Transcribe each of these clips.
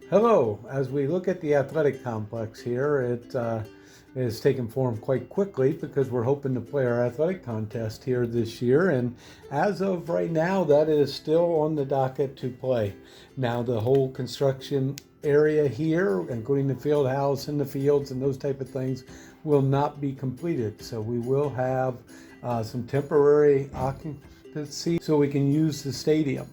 Hello. As we look at the athletic complex here, it is taking form quite quickly because we're hoping to play our athletic contest here this year. And as of right now, that is still on the docket to play. Now, the whole construction area here, including the field house and the fields and those type of things, will not be completed. So we will have some temporary occupancy so we can use the stadium.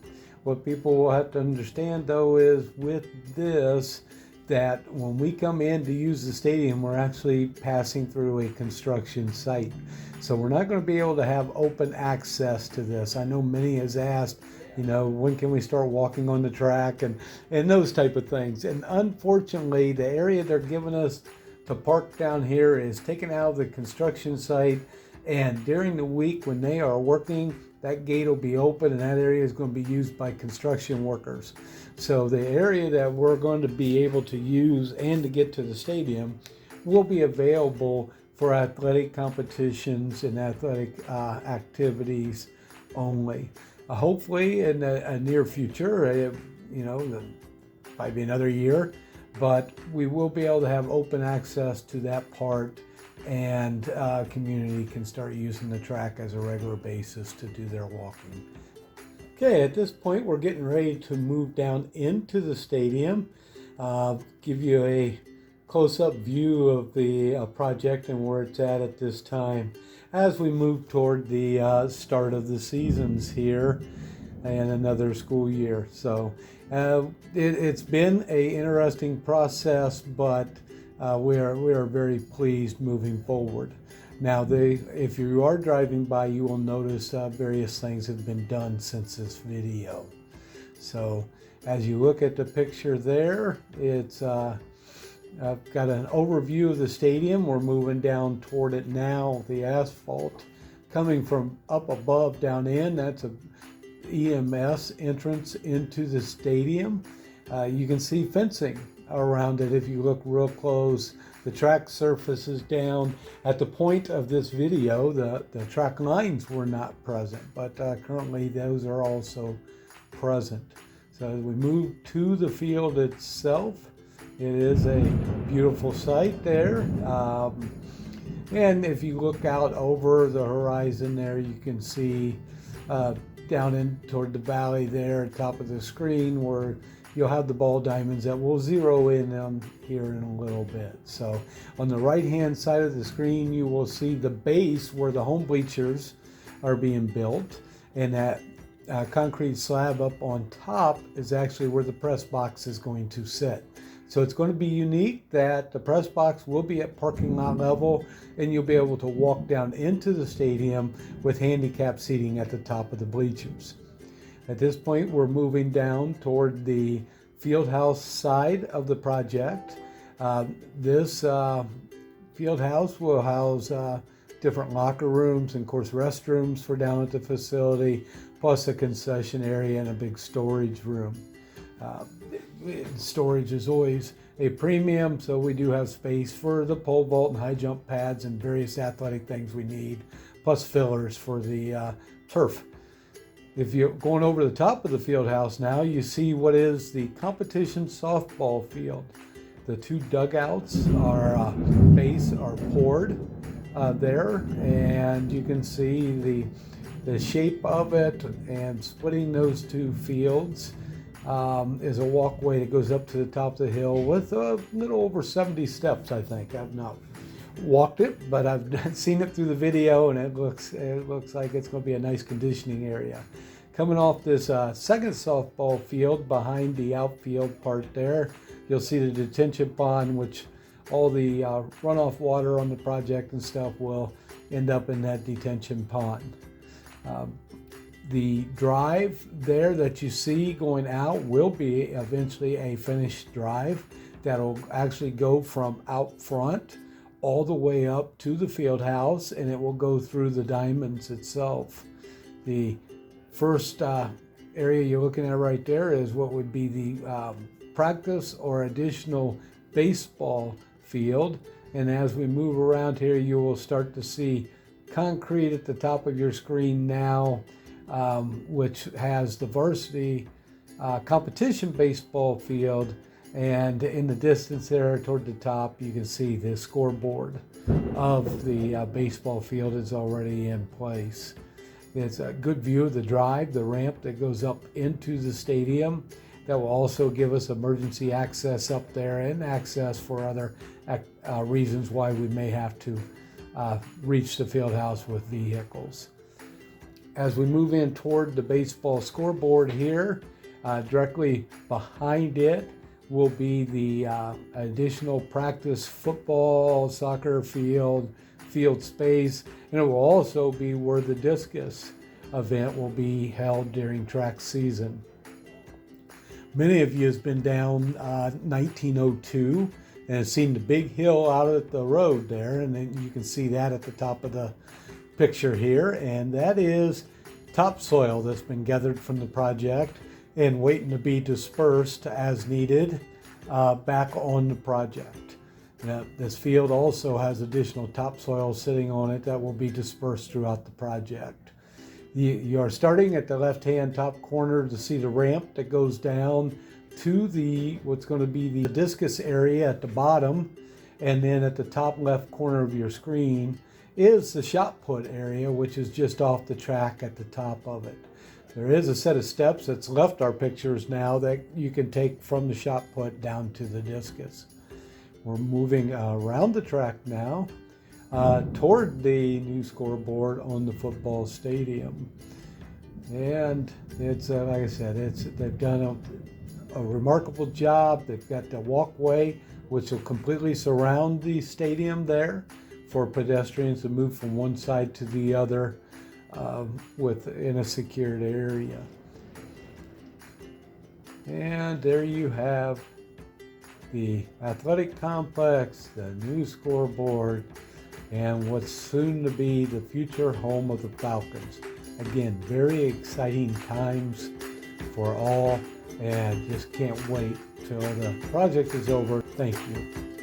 What people will have to understand though is with this, that when we come in to use the stadium, we're actually passing through a construction site. So we're not going to be able to have open access to this. I know many has asked, when can we start walking on the track and those type of things. And unfortunately, the area they're giving us to park down here is taken out of the construction site. And during the week when they are working, that gate will be open and that area is going to be used by construction workers. So the area that we're going to be able to use and to get to the stadium will be available for athletic competitions and athletic activities only. Hopefully in a near future, probably another year, but we will be able to have open access to that part, and community can start using the track as a regular basis to do their walking. Okay, at this point we're getting ready to move down into the stadium. Give you a close-up view of the project and where it's at this time as we move toward the start of the seasons here and another school year. So it's been an interesting process, but we are very pleased moving forward. Now, if you are driving by, you will notice various things have been done since this video. So as you look at the picture there, it's I've got an overview of the stadium. We're moving down toward it now. The asphalt coming from up above down in, that's a EMS entrance into the stadium. You can see fencing around it if you look real close. The track surface is down. At the point of this video, the track lines were not present, but currently those are also present. So as we move to the field itself, it is a beautiful site there. And if you look out over the horizon there, you can see down in toward the valley there at the top of the screen where you'll have the ball diamonds that we'll zero in on here in a little bit. So on the right hand side of the screen, you will see the base where the home bleachers are being built, and that concrete slab up on top is actually where the press box is going to sit. So it's going to be unique that the press box will be at parking lot level, and you'll be able to walk down into the stadium with handicap seating at the top of the bleachers. At this point, we're moving down toward the field house side of the project. This field house will house different locker rooms and, of course, restrooms for down at the facility, plus a concession area and a big storage room. Storage is always a premium, so we do have space for the pole vault and high jump pads and various athletic things we need, plus fillers for the turf. If you're going over the top of the field house now, you see what is the competition softball field. The two dugouts are base are poured there, and you can see the shape of it, and splitting those two fields is a walkway that goes up to the top of the hill with a little over 70 steps, I think. I've not walked it, but I've seen it through the video, and it looks like it's going to be a nice conditioning area. Coming off this second softball field behind the outfield part there, you'll see the detention pond, which all the runoff water on the project and stuff will end up in that detention pond. The drive there that you see going out will be eventually a finished drive that'll actually go from out front all the way up to the field house, and it will go through the diamonds itself. The first area you're looking at right there is what would be the practice or additional baseball field. And as we move around here, you will start to see concrete at the top of your screen now, which has the varsity competition baseball field And in the distance there toward the top, you can see the scoreboard of the baseball field is already in place. It's a good view of the drive, the ramp that goes up into the stadium. That will also give us emergency access up there and access for other reasons why we may have to reach the field house with vehicles. As we move in toward the baseball scoreboard here, directly behind it will be the additional practice football, soccer field space, and it will also be where the discus event will be held during track season. Many of you have been down 1902 and have seen the big hill out at the road there, and then you can see that at the top of the picture here, and that is topsoil that's been gathered from the project and waiting to be dispersed as needed back on the project. Now, this field also has additional topsoil sitting on it that will be dispersed throughout the project. You are starting at the left-hand top corner to see the ramp that goes down to what's going to be the discus area at the bottom, and then at the top left corner of your screen is the shot put area, which is just off the track at the top of it. There is a set of steps that's left our pictures now that you can take from the shot put down to the discus. We're moving around the track now toward the new scoreboard on the football stadium. And it's, like I said, they've done a remarkable job. They've got the walkway, which will completely surround the stadium there for pedestrians to move from one side to the other in a secured area. And there you have the athletic complex, the new scoreboard, and what's soon to be the future home of the Falcons. Again, very exciting times for all, and just can't wait till the project is over. Thank you.